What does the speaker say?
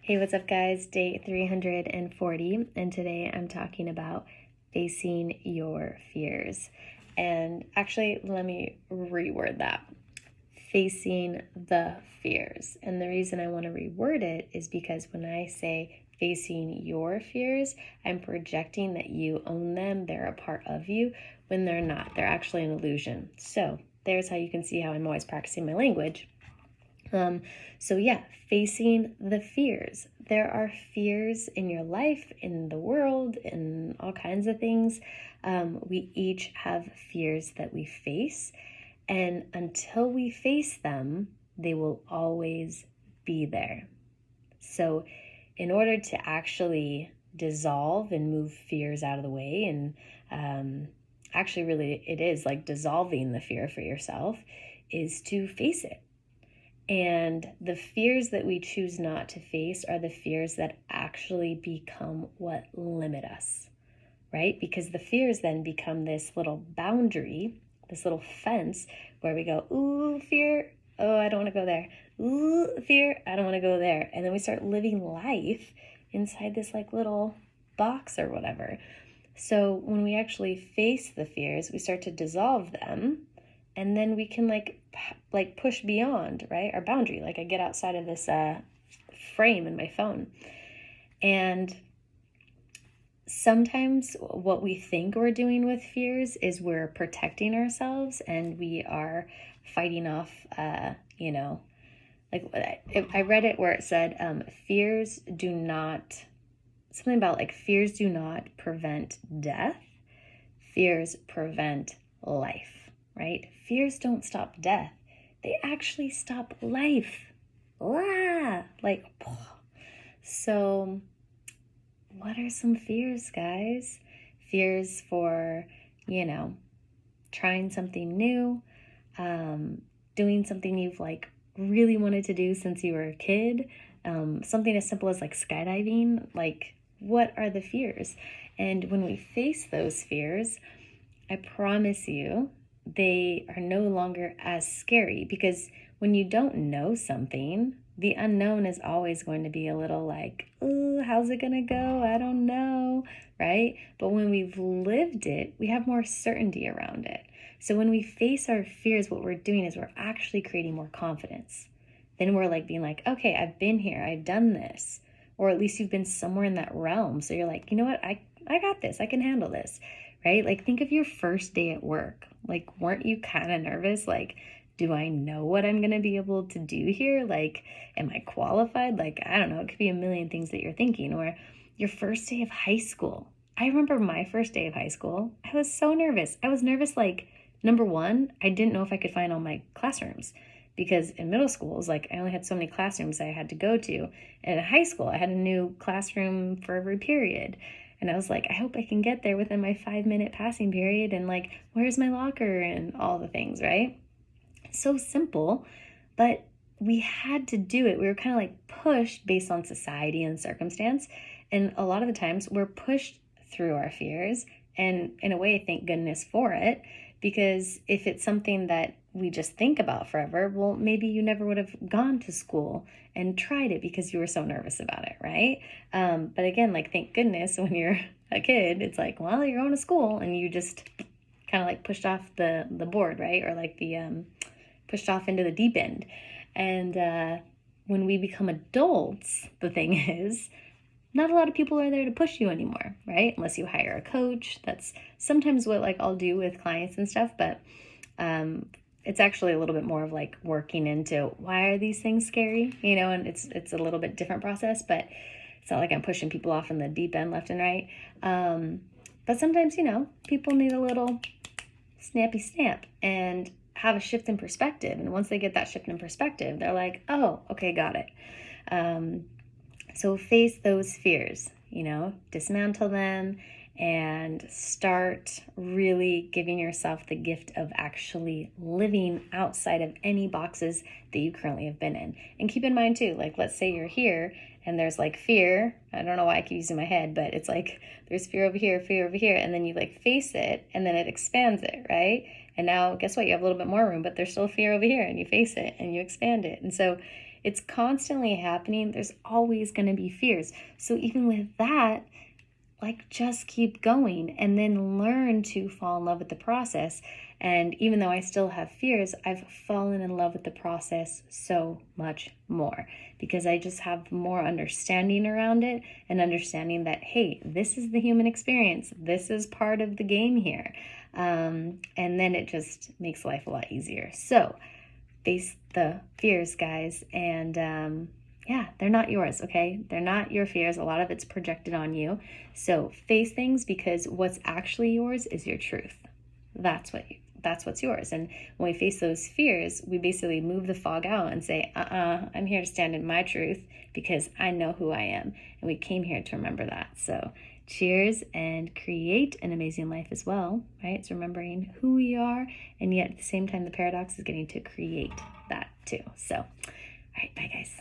Hey, what's up, guys? Day 340, and today I'm talking about facing your fears. And actually, let me reword that, facing the fears. And the reason I want to reword it is because when I say facing your fears, I'm projecting that you own them, they're a part of you, when they're not. They're actually an illusion. So there's how you can see how I'm always practicing my language. Facing the fears. There are fears in your life, in the world, in all kinds of things. We each have fears that we face, and until we face them, they will always be there. So, in order to actually dissolve and move fears out of the way, and actually, really, it is like dissolving the fear for yourself, is to face it. And the fears that we choose not to face are the fears that actually become what limit us, right? Because the fears then become this little boundary, this little fence where we go, ooh, fear, oh, I don't want to go there. Ooh, fear, I don't want to go there. And then we start living life inside this like little box or whatever. So when we actually face the fears, we start to dissolve them, and then we can like push beyond, right, our boundary. Like I get outside of this frame in my phone, and sometimes what we think we're doing with fears is we're protecting ourselves, and we are fighting off like I read it where it said fears do not, something about like fears do not prevent death, fears prevent life. Right? Fears don't stop death. They actually stop life. So what are some fears, guys? Fears for, trying something new, doing something you've like really wanted to do since you were a kid, something as simple as like skydiving. Like, what are the fears? And when we face those fears, I promise you, they are no longer as scary, because when you don't know something, the unknown is always going to be a little like, oh, how's it going to go? I don't know, right? But when we've lived it, we have more certainty around it. So when we face our fears, what we're doing is we're actually creating more confidence. Then we're like being like, okay, I've been here, I've done this. Or at least you've been somewhere in that realm. So you're like, you know what? I got this. I can handle this, right? Like, think of your first day at work. Like, weren't you kind of nervous? Like, do I know what I'm going to be able to do here? Like, am I qualified? Like, I don't know. It could be a million things that you're thinking. Or your first day of high school. I remember my first day of high school. I was so nervous. I was nervous, like, number one, I didn't know if I could find all my classrooms. Because in middle school, it was like I only had so many classrooms I had to go to. And in high school, I had a new classroom for every period. And I was like, I hope I can get there within my 5-minute passing period. And like, where's my locker and all the things, right? So simple, but we had to do it. We were kind of like pushed based on society and circumstance. And a lot of the times we're pushed through our fears. And in a way, thank goodness for it, because if it's something that we just think about forever, well, maybe you never would have gone to school and tried it because you were so nervous about it, right? But again, like, thank goodness when you're a kid, it's like, well, you're going to school, and you just kind of like pushed off the board, right? Or like the pushed off into the deep end. And when we become adults, the thing is, not a lot of people are there to push you anymore, right? Unless you hire a coach. That's sometimes what like I'll do with clients and stuff, but it's actually a little bit more of like working into why are these things scary, and it's a little bit different process, but it's not like I'm pushing people off in the deep end left and right. But sometimes, people need a little snappy snap and have a shift in perspective. And once they get that shift in perspective, they're like, oh, okay, got it. So face those fears, dismantle them, and start really giving yourself the gift of actually living outside of any boxes that you currently have been in. And keep in mind too, like, let's say you're here and there's like fear. I don't know why I keep using my head, but it's like there's fear over here, and then you like face it, and then it expands it, right? And now guess what? You have a little bit more room, but there's still fear over here, and you face it and you expand it. And so it's constantly happening. There's always going to be fears. So even with that, like, just keep going and then learn to fall in love with the process. And even though I still have fears, I've fallen in love with the process so much more because I just have more understanding around it and understanding that, hey, this is the human experience. This is part of the game here. And then it just makes life a lot easier. So face the fears, guys. And yeah, they're not yours, okay? They're not your fears. A lot of it's projected on you. So face things, because what's actually yours is your truth. That's what's yours. And when we face those fears, we basically move the fog out and say, I'm here to stand in my truth because I know who I am. And we came here to remember that. So cheers, and create an amazing life as well, right? It's remembering who we are, and yet at the same time, the paradox is getting to create that too. So, all right, bye guys.